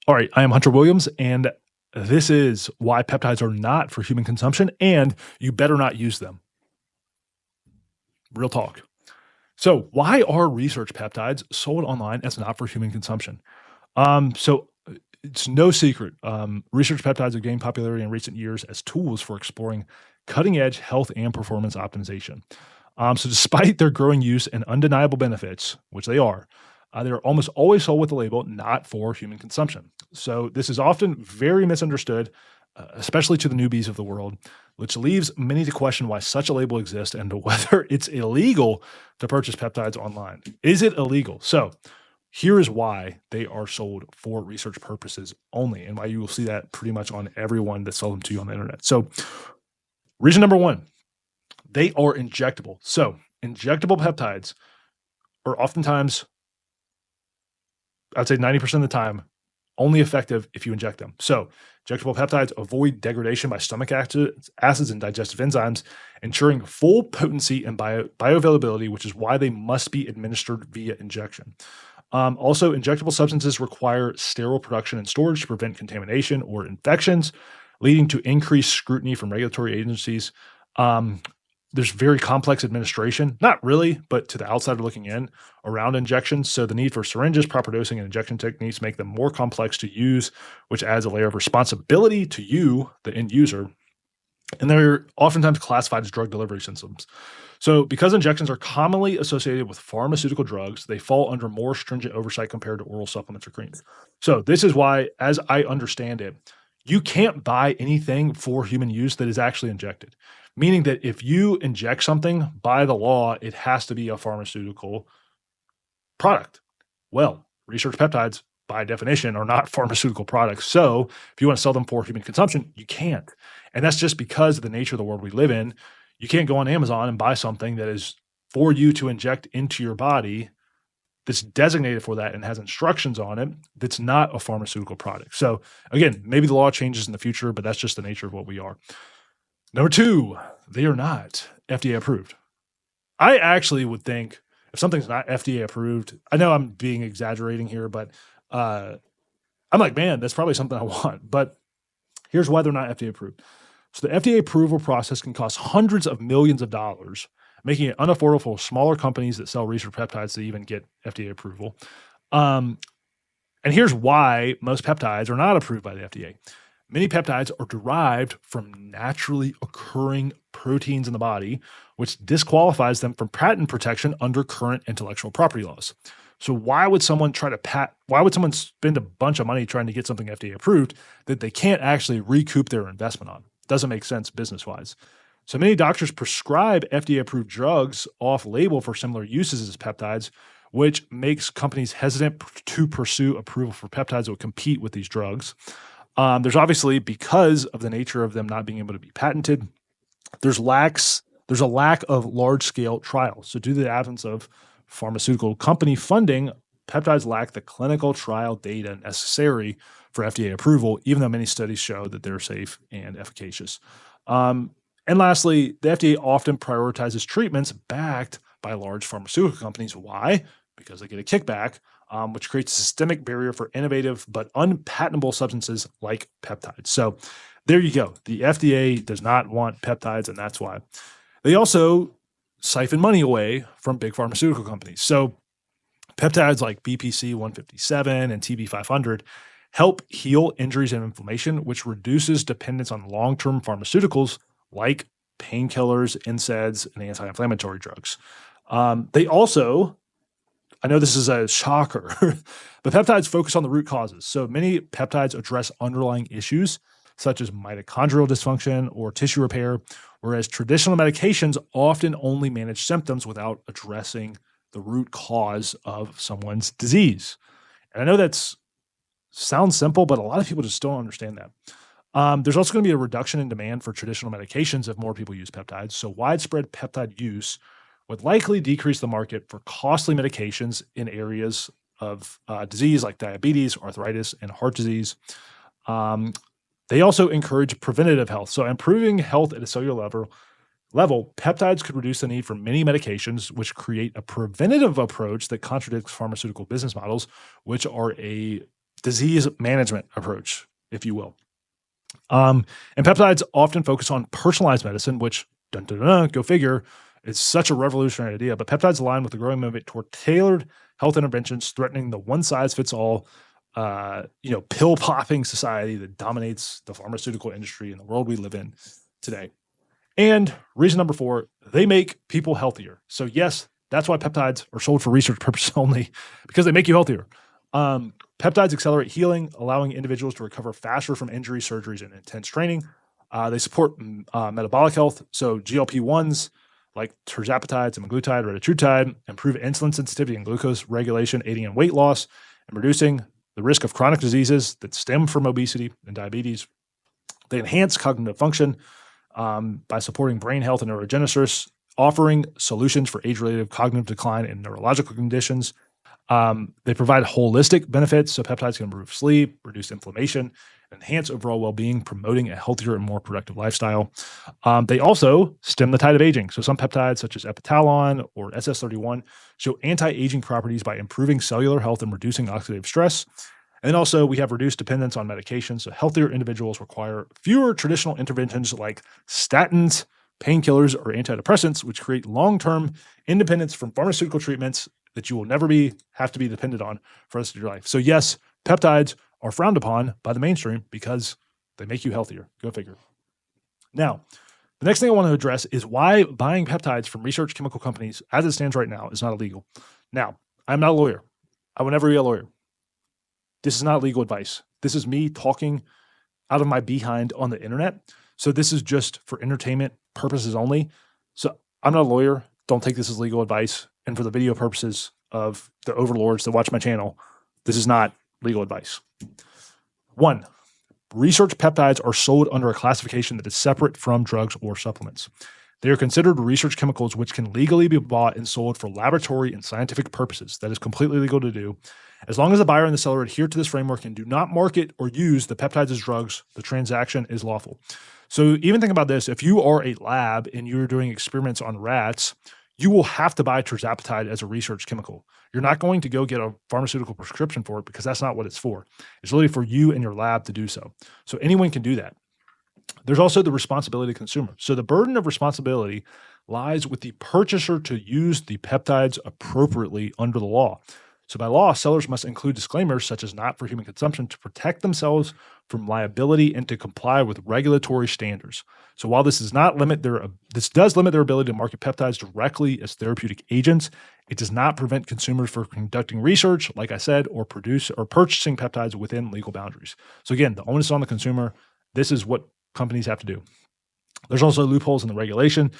All right, I am Hunter Williams, and this is why peptides are not for human consumption, and you better not use them. Real talk. So, why are research peptides sold online as not for human consumption? It's no secret. Research peptides have gained popularity in recent years as tools for exploring cutting edge health and performance optimization. So, despite their growing use and undeniable benefits, which they are, they're almost always sold with the label not for human consumption. So, this is often very misunderstood, especially to the newbies of the world, which leaves many to question why such a label exists and whether it's illegal to purchase peptides online. Is it illegal? So, here is why they are sold for research purposes only, and why you will see that pretty much on everyone that sells them to you on the internet. So, reason number one, they are injectable. So, injectable peptides are oftentimes, I'd say 90% of the time, only effective if you inject them. So, injectable peptides avoid degradation by stomach acids and digestive enzymes, ensuring full potency and bioavailability, which is why they must be administered via injection. Also, injectable substances require sterile production and storage to prevent contamination or infections, leading to increased scrutiny from regulatory agencies. Um, there's very complex administration, not really, but to the outsider looking in around injections. So the need for syringes, proper dosing, and injection techniques make them more complex to use, which adds a layer of responsibility to you, the end user. And they're oftentimes classified as drug delivery systems. So, because injections are commonly associated with pharmaceutical drugs, they fall under more stringent oversight compared to oral supplements or creams. So, this is why, as I understand it, you can't buy anything for human use that is actually injected. Meaning that if you inject something, by the law, it has to be a pharmaceutical product. Well, research peptides, by definition, are not pharmaceutical products. So, if you want to sell them for human consumption, you can't. And that's just because of the nature of the world we live in. You can't go on Amazon and buy something that is for you to inject into your body that's designated for that and has instructions on it that's not a pharmaceutical product. So, again, maybe the law changes in the future, but that's just the nature of what we are. Number two, they are not FDA approved. I actually would think if something's not FDA approved, I know I'm being exaggerating here, but I'm like, man, that's probably something I want. But here's why they're not FDA approved. So the FDA approval process can cost hundreds of millions of dollars, making it unaffordable for smaller companies that sell research peptides to even get FDA approval. Um, and here's why most peptides are not approved by the FDA. Many peptides are derived from naturally occurring proteins in the body, which disqualifies them from patent protection under current intellectual property laws. So why would someone why would someone spend a bunch of money trying to get something FDA approved that they can't actually recoup their investment on? Doesn't make sense business-wise. So many doctors prescribe FDA-approved drugs off-label for similar uses as peptides, which makes companies hesitant to pursue approval for peptides that would compete with these drugs. There's obviously, because of the nature of them not being able to be patented, there's a lack of large-scale trials. So due to the absence of pharmaceutical company funding, peptides lack the clinical trial data necessary for FDA approval, even though many studies show that they're safe and efficacious. And lastly, the FDA often prioritizes treatments backed by large pharmaceutical companies. Why? Because they get a kickback, which creates a systemic barrier for innovative but unpatentable substances like peptides. So there you go. The FDA does not want peptides, and that's why. They also siphon money away from big pharmaceutical companies. So peptides like BPC 157 and TB 500 help heal injuries and inflammation, which reduces dependence on long-term pharmaceuticals like painkillers, NSAIDs, and anti-inflammatory drugs. They also, I know this is a shocker, but peptides focus on the root causes. So many peptides address underlying issues such as mitochondrial dysfunction or tissue repair, whereas traditional medications often only manage symptoms without addressing the root cause of someone's disease. And I know that sounds simple, but a lot of people just don't understand that. There's also going to be a reduction in demand for traditional medications if more people use peptides. So widespread peptide use would likely decrease the market for costly medications in areas of disease like diabetes, arthritis, and heart disease. They also encourage preventative health. So improving health at a cellular level, peptides could reduce the need for many medications, which create a preventative approach that contradicts pharmaceutical business models, which are a disease management approach, if you will. And peptides often focus on personalized medicine, which, dun, dun, dun, go figure, it's such a revolutionary idea. But peptides align with the growing movement toward tailored health interventions, threatening the one size fits all, pill popping society that dominates the pharmaceutical industry in the world we live in today. And reason number 4, they make people healthier. So yes, that's why peptides are sold for research purposes only, because they make you healthier. Peptides accelerate healing, allowing individuals to recover faster from injury, surgeries, and intense training. They support metabolic health. So GLP-1s like tirzepatide, semaglutide, retatrutide improve insulin sensitivity and glucose regulation, aiding in weight loss and reducing the risk of chronic diseases that stem from obesity and diabetes. They enhance cognitive function by supporting brain health and neurogenesis, offering solutions for age-related cognitive decline and neurological conditions. They provide holistic benefits, so peptides can improve sleep, reduce inflammation, enhance overall well-being, promoting a healthier and more productive lifestyle. They also stem the tide of aging. So some peptides, such as epitalon or SS31, show anti-aging properties by improving cellular health and reducing oxidative stress. And then also we have reduced dependence on medications. So healthier individuals require fewer traditional interventions like statins, painkillers, or antidepressants, which create long-term independence from pharmaceutical treatments that you will never have to be dependent on for the rest of your life. So yes, peptides are frowned upon by the mainstream because they make you healthier. Go figure. Now, the next thing I want to address is why buying peptides from research chemical companies, as it stands right now, is not illegal. Now, I'm not a lawyer. I will never be a lawyer. This is not legal advice. This is me talking out of my behind on the internet. So this is just for entertainment purposes only. So I'm not a lawyer. Don't take this as legal advice. And for the video purposes of the overlords that watch my channel, this is not legal advice. 1, research peptides are sold under a classification that is separate from drugs or supplements. They are considered research chemicals which can legally be bought and sold for laboratory and scientific purposes. That is completely legal to do. As long as the buyer and the seller adhere to this framework and do not market or use the peptides as drugs, the transaction is lawful. So even think about this. If you are a lab and you're doing experiments on rats, you will have to buy tirzepatide as a research chemical. You're not going to go get a pharmaceutical prescription for it because that's not what it's for. It's really for you and your lab to do so. So anyone can do that. There's also the responsibility of the consumer. So the burden of responsibility lies with the purchaser to use the peptides appropriately under the law. So by law, sellers must include disclaimers such as not for human consumption to protect themselves from liability and to comply with regulatory standards. So while this does limit their ability to market peptides directly as therapeutic agents, it does not prevent consumers from conducting research, like I said, or purchasing peptides within legal boundaries. So again, the onus is on the consumer. This is what companies have to do. There's also loopholes in the regulation.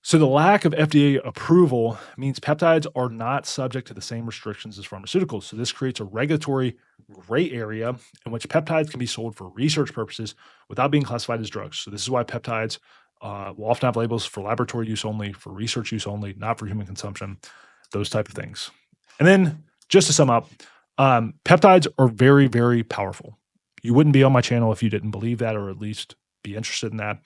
So the lack of FDA approval means peptides are not subject to the same restrictions as pharmaceuticals. So this creates a regulatory gray area in which peptides can be sold for research purposes without being classified as drugs. So this is why peptides will often have labels for laboratory use only, for research use only, not for human consumption, those type of things. And then just to sum up, peptides are very, very powerful. You wouldn't be on my channel if you didn't believe that, or at least be interested in that.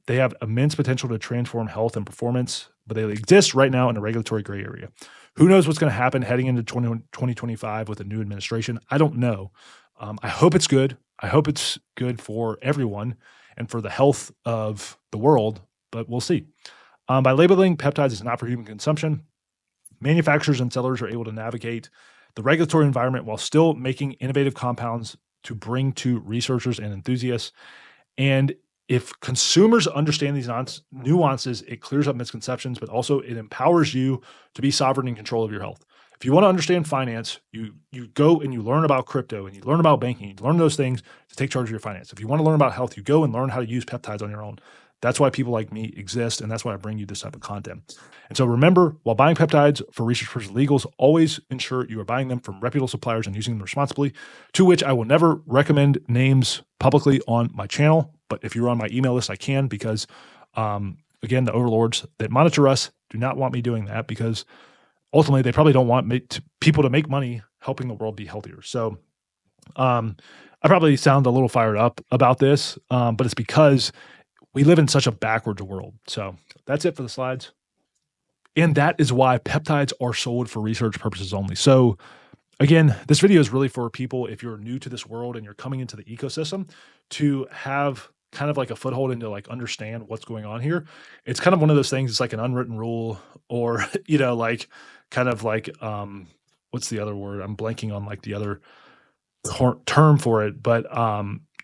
They have immense potential to transform health and performance, but they exist right now in a regulatory gray area. Who knows what's going to happen heading into 2025 with a new administration? I don't know. I hope it's good. I hope it's good for everyone and for the health of the world, but we'll see. By labeling peptides as not for human consumption, manufacturers and sellers are able to navigate the regulatory environment while still making innovative compounds to bring to researchers and enthusiasts. And if consumers understand these nuances, it clears up misconceptions, but also it empowers you to be sovereign in control of your health. If you want to understand finance, you go and you learn about crypto and you learn about banking, you learn those things to take charge of your finance. If you want to learn about health, you go and learn how to use peptides on your own. That's why people like me exist, and that's why I bring you this type of content. And so remember, while buying peptides for research purposes legals, always ensure you are buying them from reputable suppliers and using them responsibly, to which I will never recommend names publicly on my channel. But if you're on my email list, I can, because again, the overlords that monitor us do not want me doing that, because ultimately they probably don't want people to make money helping the world be healthier. So I probably sound a little fired up about this, but it's because we live in such a backwards world. So that's it for the slides. And that is why peptides are sold for research purposes only. So again, this video is really for people if you're new to this world and you're coming into the ecosystem to have kind of like a foothold and to like understand what's going on here. It's kind of one of those things, it's like an unwritten rule or, like kind of like what's the other word? I'm blanking on like the other term for it, but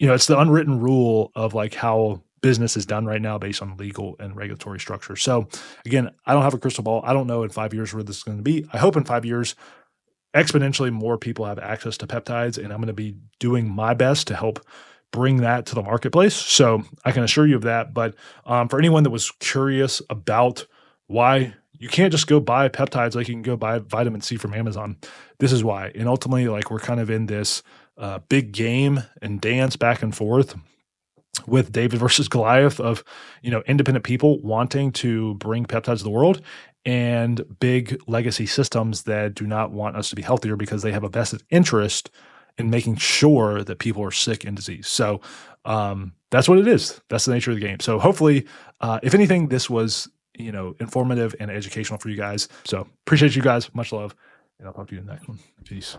it's the unwritten rule of like how business is done right now based on legal and regulatory structure. So again, I don't have a crystal ball. I don't know in 5 years where this is going to be. I hope in 5 years exponentially more people have access to peptides, and I'm going to be doing my best to help bring that to the marketplace. So I can assure you of that. But for anyone that was curious about why you can't just go buy peptides like you can go buy vitamin C from Amazon, this is why. And ultimately, like we're kind of in this big game and dance back and forth with David versus Goliath of, independent people wanting to bring peptides to the world and big legacy systems that do not want us to be healthier because they have a vested interest in making sure that people are sick and diseased. So that's what it is. That's the nature of the game. So hopefully, if anything, this was, informative and educational for you guys. So appreciate you guys. Much love. And I'll talk to you in the next one. Peace.